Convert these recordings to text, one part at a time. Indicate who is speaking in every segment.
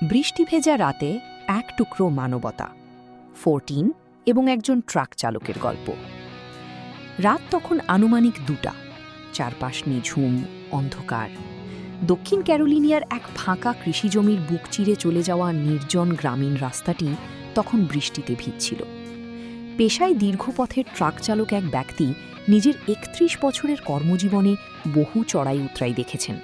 Speaker 1: বৃষ্টি ভেজা রাতে এক টুকরো মানবতা 14 এবং একজন ট্রাক চালকের গল্প। রাত তখন আনুমানিক 2টা। চারপাশ নিঝুম অন্ধকার। দক্ষিণ ক্যারোলিনিয়ার এক ফাঁকা কৃষিজমির বুক চিরে চলে যাওয়া নির্জন গ্রামীণ রাস্তাটি তখন বৃষ্টিতে ভিজছিল। পেশায় দীর্ঘপথের ট্রাক চালক এক ব্যক্তি নিজের 31 বছরের কর্মজীবনে বহু চড়াই উতরাই দেখেছেন,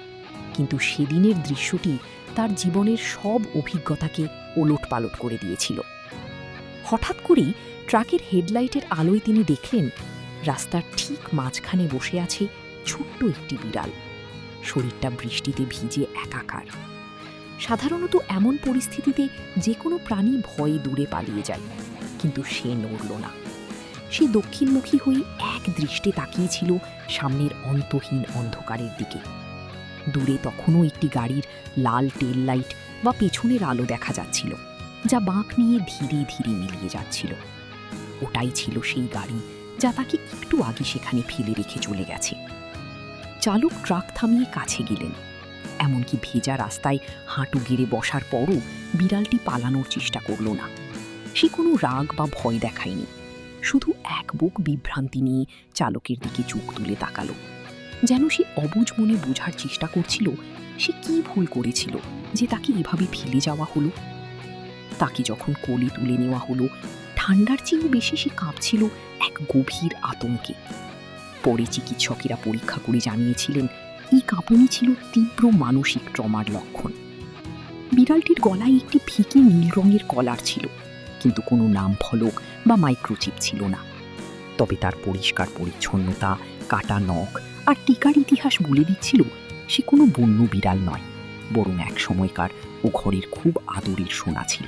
Speaker 1: কিন্তু সেদিনের দৃশ্যটি তার জীবনের সব অভিজ্ঞতাকে ওলটপালট করে দিয়েছিল। হঠাৎ করেই ট্রাকের হেডলাইটের আলোয় তিনি দেখলেন রাস্তার ঠিক মাঝখানে বসে আছে ছোট্ট একটি বিড়াল। শরীরটা বৃষ্টিতে ভিজে একাকার। সাধারণত এমন পরিস্থিতিতে যে কোনো প্রাণী ভয়ে দূরে পালিয়ে যায়, কিন্তু সে নড়ল না। সে দক্ষিণমুখী হয়ে এক দৃষ্টে তাকিয়েছিল সামনের অন্তহীন অন্ধকারের দিকে। দূরে তখনও একটি গাড়ির লাল টেল লাইট বা পেছনের আলো দেখা যাচ্ছিল, যা বাঁক নিয়ে ধীরে ধীরে মিলিয়ে যাচ্ছিল। ওটাই ছিল সেই গাড়ি যা তাকে একটু আগে সেখানে ফেলে রেখে চলে গেছে। চালক ট্রাক থামিয়ে কাছে গেলেন। এমনকি ভেজা রাস্তায় হাঁটু গেড়ে বসার পরও বিড়ালটি পালানোর চেষ্টা করল না। সে কোনো রাগ বা ভয় দেখায়নি, শুধু এক বুক বিভ্রান্তি নিয়ে চালকের দিকে চোখ তুলে তাকালো, যেন সে অবুঝ মনে বোঝার চেষ্টা করছিল সে কি ভুল করেছিল যে তাকে এভাবে ফেলে যাওয়া হলো। তাকে যখন কোলে তুলে নেওয়া হলো, ঠান্ডার চেয়েও বেশি সে কাঁপছিল এক গভীর আতঙ্কে। পরে চিকিৎসকেরা পরীক্ষা করে জানিয়েছিলেন এই কাঁপুনি ছিল তীব্র মানসিক ট্রমার লক্ষণ। বিড়ালটির গলায় একটি ফিকে নীল রঙের কলার ছিল, কিন্তু কোনো নাম ফলক বা মাইক্রোচিপ ছিল না। তবে তার পরিষ্কার পরিচ্ছন্নতা, কাটা নখ আর টিকার ইতিহাস বলে দিচ্ছিল সে কোনো বন্য বিড়াল নয়, বরং এক সময়কার ও ঘরের খুব আদরের সোনা ছিল।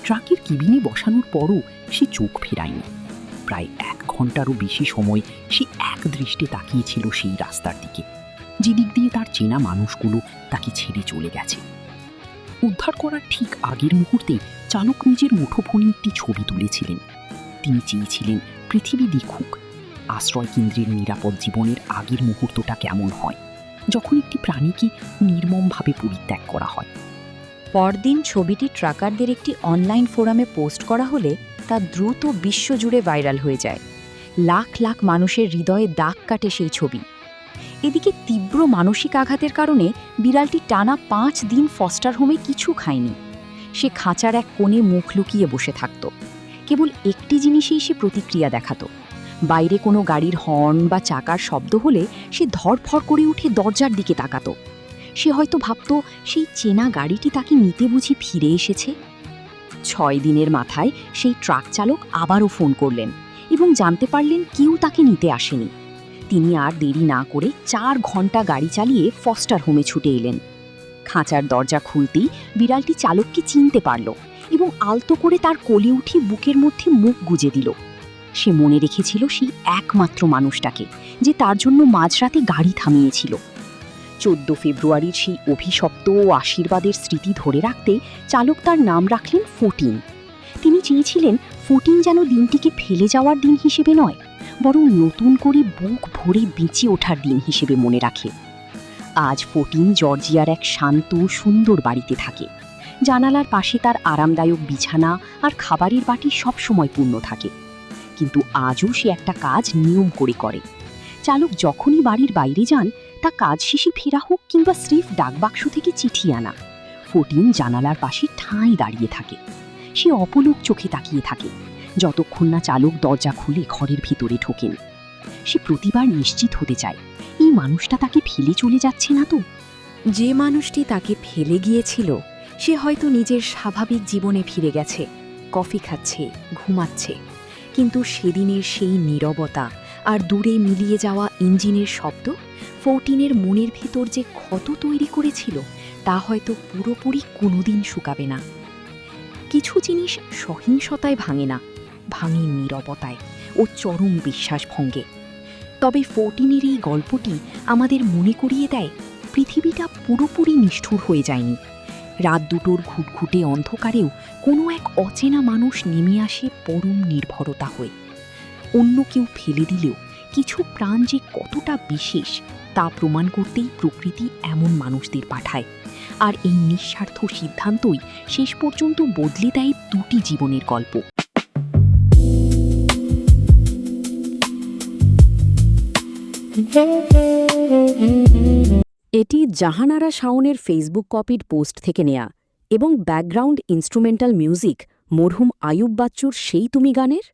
Speaker 1: ট্রাকের কেবিনে বসানোর পরও সে চোখ ফেরায়নি। প্রায় 1 ঘন্টারও বেশি সময় সে এক দৃষ্টে তাকিয়েছিল সেই রাস্তার দিকে, যেদিক দিয়ে তার চেনা মানুষগুলো তাকে ছেড়ে চলে গেছে। উদ্ধার করার ঠিক আগের মুহূর্তে চালক নিজের মুঠোফোনে একটি ছবি তুলেছিলেন। তিনি চেয়েছিলেন পৃথিবী দেখুক আশ্রয় কেন্দ্রের নিরাপদ জীবনের আগের মুহূর্তটা কেমন হয়, যখন একটি প্রাণীকে নির্মমভাবে পরিত্যাগ করা হয়।
Speaker 2: পরদিন ছবিটি ট্রাকারদের একটি অনলাইন ফোরামে পোস্ট করা হলে তা দ্রুত বিশ্বজুড়ে ভাইরাল হয়ে যায়। লাখ লাখ মানুষের হৃদয়ে দাগ কাটে সেই ছবি। এদিকে তীব্র মানসিক আঘাতের কারণে বিড়ালটি টানা 5 দিন ফস্টার হোমে কিছু খায়নি। সে খাঁচার এক কোণে মুখ লুকিয়ে বসে থাকত। কেবল একটি জিনিসেই সে প্রতিক্রিয়া দেখাত। বাইরে কোনো গাড়ির হর্ন বা চাকার শব্দ হলে সে ধড়ফড় করে উঠে দরজার দিকে তাকাত। সে হয়তো ভাবত সেই চেনা গাড়িটি তাকে নিতে বুঝি ফিরে এসেছে। 6 দিনের মাথায় সেই ট্রাক চালক আবারও ফোন করলেন এবং জানতে পারলেন কেউ তাকে নিতে আসেনি। তিনি আর দেরি না করে 4 ঘন্টা গাড়ি চালিয়ে ফস্টার হোমে ছুটে এলেন। খাঁচার দরজা খুলতেই বিড়ালটি চালককে চিনতে পারল এবং আলতো করে তার কোলে উঠে বুকের মধ্যে মুখ গুজে দিল। সে মনে রেখেছিল সেই একমাত্র মানুষটাকে, যে তার জন্য মাঝরাতে গাড়ি থামিয়েছিল। 14 ফেব্রুয়ারির সেই অভিশপ্ত ও আশীর্বাদের স্মৃতি ধরে রাখতে চালক তার নাম রাখলেন 14। তিনি চেয়েছিলেন 14 যেন দিনটিকে ফেলে যাওয়ার দিন হিসেবে নয়, বরং নতুন করে বুক ভরে বেঁচে ওঠার দিন হিসেবে মনে রাখে। আজ 14 জর্জিয়ার এক শান্ত সুন্দর বাড়িতে থাকে। জানালার পাশে তার আরামদায়ক বিছানা আর খাবারের বাটি সবসময় পূর্ণ থাকে। কিন্তু আজও সে একটা কাজ নিয়ম করে। চালক যখনই বাড়ির বাইরে যান, তা কাজ শেষে ফেরা হোক কিংবা স্রেফ ডাকবাক্স থেকে চিঠি আনা, 14 জানালার পাশে ঠাঁই দাঁড়িয়ে থাকে। সে অপলক চোখে তাকিয়ে থাকে যতক্ষণ না চালক দরজা খুলে ঘরের ভিতরে ঢোকেন। সে প্রতিবার নিশ্চিত হতে চায় এই মানুষটা তাকে ফেলে চলে যাচ্ছে না তো।
Speaker 1: যে মানুষটি তাকে ফেলে গিয়েছিল সে হয়তো নিজের স্বাভাবিক জীবনে ফিরে গেছে, কফি খাচ্ছে, ঘুমাচ্ছে, কিন্তু সেদিনের সেই নীরবতা আর দূরে মিলিয়ে যাওয়া ইঞ্জিনের শব্দ 14-এর মনের ভেতর যে ক্ষত তৈরি করেছিল তা হয়তো পুরোপুরি কোনোদিন শুকাবে না। কিছু জিনিস সহিংসতায় ভাঙে না, ভাঙে নীরবতায় ও চরম বিশ্বাস ভঙ্গে। তবে 14-এর এই গল্পটি আমাদের মনে করিয়ে দেয় পৃথিবীটা পুরোপুরি নিষ্ঠুর হয়ে যায়নি। রাত দুটোর ঘুটঘুটে অন্ধকারেও কোনো এক অচেনা মানুষ নেমে আসে পরম নির্ভরতা হয়ে। অন্য কেউ ফেলে দিলেও কিছু প্রাণ যে কতটা বিশেষ তা প্রমাণ করতেই প্রকৃতি এমন মানুষদের পাঠায়, আর এই নিঃস্বার্থ সিদ্ধান্তই শেষ পর্যন্ত বদলে দেয় দুটি জীবনের গল্প।
Speaker 2: এটি জাহানারা শাওনের ফেসবুক কপিড পোস্ট থেকে নেয়া এবং ব্যাকগ্রাউন্ড ইনস্ট্রুমেন্টাল মিউজিক মরহুম আয়ুব বাচ্চুর সেই তুমি গানের।